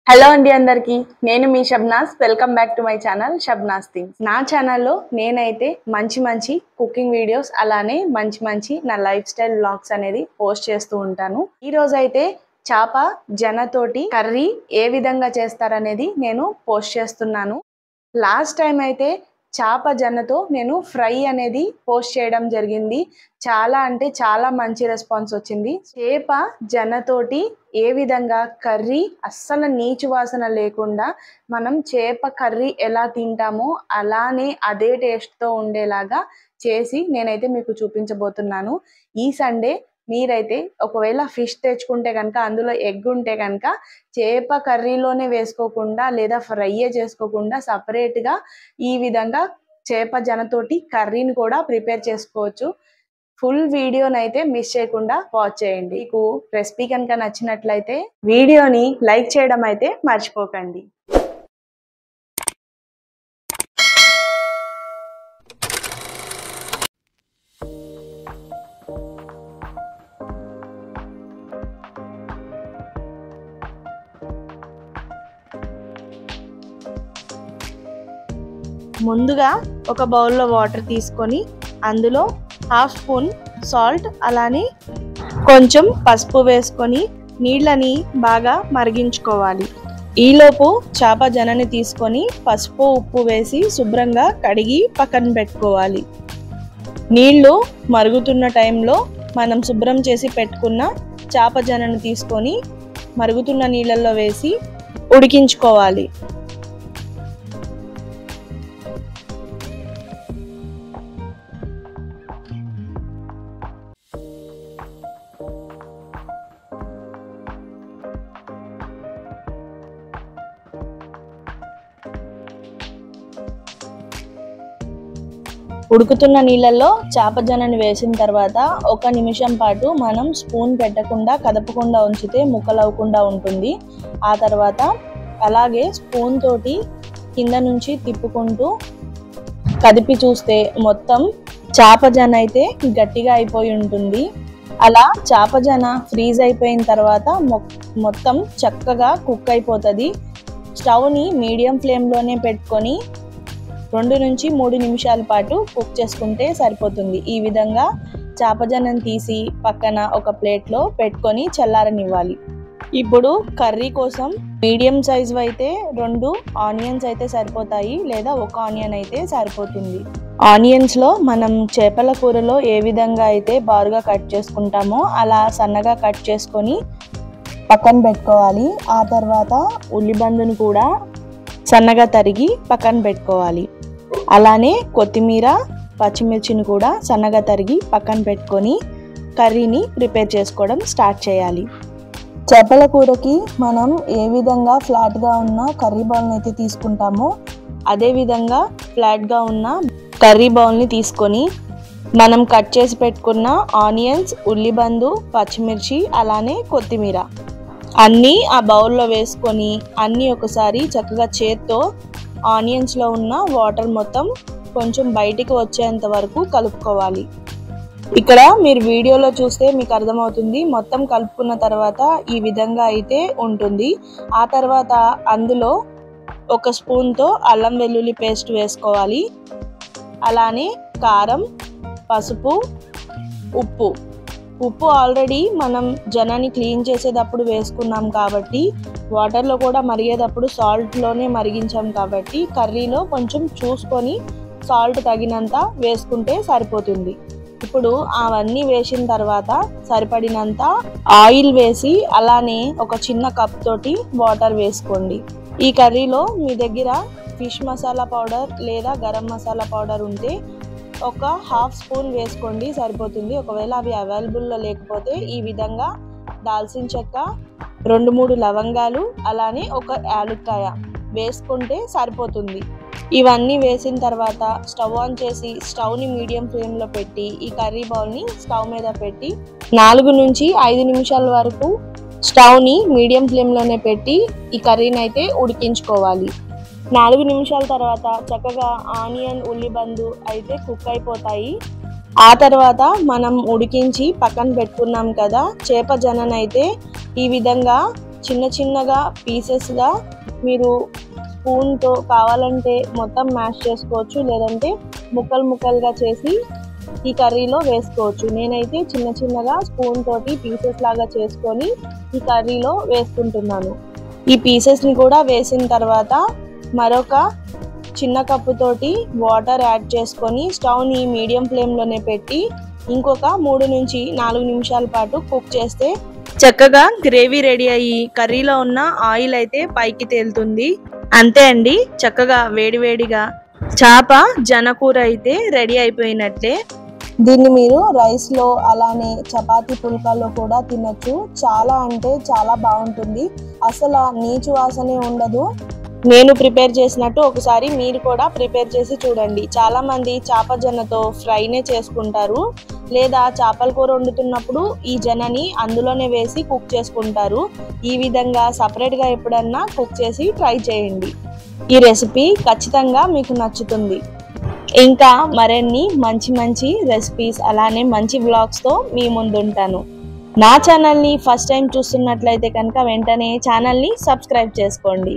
Hello అండి అందరికి నేను మీ Shabnas welcome back to my channel Shabnas things. నా ఛానల్లో నేనైతే మంచి కుకింగ్ వీడియోస్ అలానే మంచి నా లైఫ్ స్టైల్ వ్లాగ్స్ అనేది పోస్ట్ చేస్తూ ఉంటాను. ఈ రోజు అయితే చాప జనతోటి కర్రీ ఏ విధంగా చేస్తారనేది నేను పోస్ట్ చేస్తున్నాను. లాస్ట్ టైం అయితే చాప జనతో నేను ఫ్రై అనేది పోస్ట్ చేయడం జరిగింది. చాలా అంటే చాలా మంచి రెస్పాన్స్ వచ్చింది. చేప జనతోటి ఏ విధంగా కర్రీ అస్సలు నీచు వాసన లేకుండా మనం చేప కర్రీ ఎలా తింటామో అలానే అదే టేస్ట్తో ఉండేలాగా చేసి నేనైతే మీకు చూపించబోతున్నాను. ఈ సండే మీరైతే ఒకవేళ ఫిష్ తెచ్చుకుంటే కనుక అందులో ఎగ్ ఉంటే కనుక చేప కర్రీలోనే వేసుకోకుండా లేదా ఫ్రై చేసుకోకుండా సపరేట్గా ఈ విధంగా చేప జనతోటి కర్రీని కూడా ప్రిపేర్ చేసుకోవచ్చు. ఫుల్ వీడియోనైతే మిస్ చేయకుండా వాచ్ చేయండి. మీకు రెసిపీ కనుక నచ్చినట్లయితే వీడియోని లైక్ చేయడం అయితే మర్చిపోకండి. ముందుగా ఒక బౌల్లో వాటర్ తీసుకొని అందులో హాఫ్ స్పూన్ సాల్ట్ అలానే కొంచెం పసుపు వేసుకొని నీళ్ళని బాగా మరిగించుకోవాలి. ఈలోపు చేప జనని తీసుకొని పసుపు ఉప్పు వేసి శుభ్రంగా కడిగి పక్కన పెట్టుకోవాలి. నీళ్లు మరుగుతున్న టైంలో మనం శుభ్రం చేసి పెట్టుకున్న చేప జనని తీసుకొని మరుగుతున్న నీళ్ళల్లో వేసి ఉడికించుకోవాలి. ఉడుకుతున్న నీళ్ళల్లో చేప జనని వేసిన తర్వాత 1 నిమిషం పాటు మనం స్పూన్ పెట్టకుండా కదపకుండా ఉంచితే ముక్కలవ్వకుండా ఉంటుంది. ఆ తర్వాత అలాగే స్పూన్ తోటి కింద నుంచి తిప్పుకుంటూ కదిపి చూస్తే మొత్తం చేప జన అయితే గట్టిగా అయిపోయి ఉంటుంది. అలా చేప జన ఫ్రీజ్ అయిపోయిన తర్వాత మొత్తం చక్కగా కుక్ అయిపోతుంది. స్టవ్ని మీడియం ఫ్లేమ్లోనే పెట్టుకొని 2 నుంచి 3 నిమిషాల పాటు కుక్ చేసుకుంటే సరిపోతుంది. ఈ విధంగా చేప జనని తీసి పక్కన ఒక ప్లేట్లో పెట్టుకొని చల్లారనివ్వాలి. ఇప్పుడు కర్రీ కోసం మీడియం సైజు అయితే 2 ఆనియన్స్ అయితే సరిపోతాయి, లేదా 1 ఆనియన్ అయితే సరిపోతుంది. ఆనియన్స్లో మనం చేపల కూరలో ఏ విధంగా అయితే బారుగా కట్ చేసుకుంటామో అలా సన్నగా కట్ చేసుకొని పక్కన పెట్టుకోవాలి. ఆ తర్వాత ఉల్లిబందును కూడా సన్నగా తరిగి పక్కన పెట్టుకోవాలి. అలానే కొత్తిమీర పచ్చిమిర్చిని కూడా సన్నగా తరిగి పక్కన పెట్టుకొని కర్రీని ప్రిపేర్ చేసుకోవడం స్టార్ట్ చేయాలి. చేపల కూరకి మనం ఏ విధంగా ఫ్లాట్గా ఉన్న కర్రీ బౌల్ని అయితే తీసుకుంటామో అదే విధంగా ఫ్లాట్గా ఉన్న కర్రీ బౌల్ని తీసుకొని మనం కట్ చేసి పెట్టుకున్న ఆనియన్స్, ఉల్లిబందు, పచ్చిమిర్చి అలానే కొత్తిమీర అన్నీ ఆ బౌల్లో వేసుకొని అన్నీ ఒకసారి చక్కగా చేత్తో ఆనియన్స్లో ఉన్న వాటర్ మొత్తం కొంచెం బయటికి వచ్చేంత వరకు కలుపుకోవాలి. ఇక్కడ మీరు వీడియోలో చూస్తే మీకు అర్థమవుతుంది. మొత్తం కలుపుకున్న తర్వాత ఈ విధంగా అయితే ఉంటుంది. ఆ తర్వాత అందులో 1 స్పూన్తో అల్లం వెల్లుల్లి పేస్ట్ వేసుకోవాలి. అలానే కారం, పసుపు, ఉప్పు ఆల్రెడీ మనం జనాన్ని క్లీన్ చేసేటప్పుడు వేసుకున్నాం కాబట్టి వాటర్లో కూడా మరిగేటప్పుడు సాల్ట్లోనే మరిగించాం కాబట్టి కర్రీలో కొంచెం చూసుకొని సాల్ట్ తగినంత వేసుకుంటే సరిపోతుంది. ఇప్పుడు అవన్నీ వేసిన తర్వాత సరిపడినంత ఆయిల్ వేసి అలానే ఒక చిన్న కప్ తోటి వాటర్ వేసుకోండి. ఈ కర్రీలో మీ దగ్గర ఫిష్ మసాలా పౌడర్ లేదా గరం మసాలా పౌడర్ ఉంటే 1 హాఫ్ స్పూన్ వేసుకోండి సరిపోతుంది. ఒకవేళ అవి అవైలబుల్లో లేకపోతే ఈ విధంగా దాల్చిన చెక్క, 2-3 లవంగాలు అలానే 1 యాలక్కాయ వేసుకుంటే సరిపోతుంది. ఇవన్నీ వేసిన తర్వాత స్టవ్ ఆన్ చేసి స్టవ్ని మీడియం ఫ్లేమ్లో పెట్టి ఈ కర్రీ బౌల్ని స్టవ్ మీద పెట్టి 4 నుంచి 5 నిమిషాల వరకు స్టవ్ని మీడియం ఫ్లేమ్లోనే పెట్టి ఈ కర్రీని అయితే ఉడికించుకోవాలి. 4 నిమిషాల తర్వాత చక్కగా ఆనియన్, ఉల్లిబందు అయితే కుక్ అయిపోతాయి. ఆ తర్వాత మనం ఉడికించి పక్కన పెట్టుకున్నాం కదా చేప జననైతే ఈ విధంగా చిన్న చిన్నగా పీసెస్గా మీరు స్పూన్తో కావాలంటే మొత్తం మ్యాష్ చేసుకోవచ్చు, లేదంటే ముక్కలు ముక్కలుగా చేసి ఈ కర్రీలో వేసుకోవచ్చు. నేనైతే చిన్న చిన్నగా స్పూన్ తోటి పీసెస్ లాగా చేసుకొని ఈ కర్రీలో వేసుకుంటున్నాను. ఈ పీసెస్ని కూడా వేసిన తర్వాత మరొక చిన్న కప్పుతోటి వాటర్ యాడ్ చేసుకొని స్టవ్ని మీడియం ఫ్లేమ్లోనే పెట్టి ఇంకొక 3 నుంచి 4 నిమిషాల పాటు కుక్ చేస్తే చక్కగా గ్రేవీ రెడీ అయ్యి కర్రీలో ఉన్న ఆయిల్ అయితే పైకి తేలుతుంది. అంతే అండి, చక్కగా వేడివేడిగా చేప జనకూర అయితే రెడీ అయిపోయినట్లే. దీన్ని మీరు రైస్లో అలానే చపాతీ పుల్కాలో కూడా తినచ్చు. చాలా అంటే చాలా బాగుంటుంది, అసలు నీచు వాసనే ఉండదు. నేను ప్రిపేర్ చేసినట్టు ఒకసారి మీరు కూడా ప్రిపేర్ చేసి చూడండి. చాలామంది చేప జొన్నతో ఫ్రైనే చేసుకుంటారు, లేదా చేపల కూర వండుతున్నప్పుడు ఈ జొన్నని అందులోనే వేసి కుక్ చేసుకుంటారు. ఈ విధంగా సపరేట్గా ఎప్పుడన్నా కుక్ చేసి ట్రై చేయండి. ఈ రెసిపీ ఖచ్చితంగా మీకు నచ్చుతుంది. ఇంకా మరిన్ని మంచి రెసిపీస్ అలానే మంచి వ్లాగ్స్తో మీ ముందుంటాను. నా ఛానల్ని ఫస్ట్ టైం చూస్తున్నట్లయితే కనుక వెంటనే ఛానల్ని సబ్స్క్రైబ్ చేసుకోండి.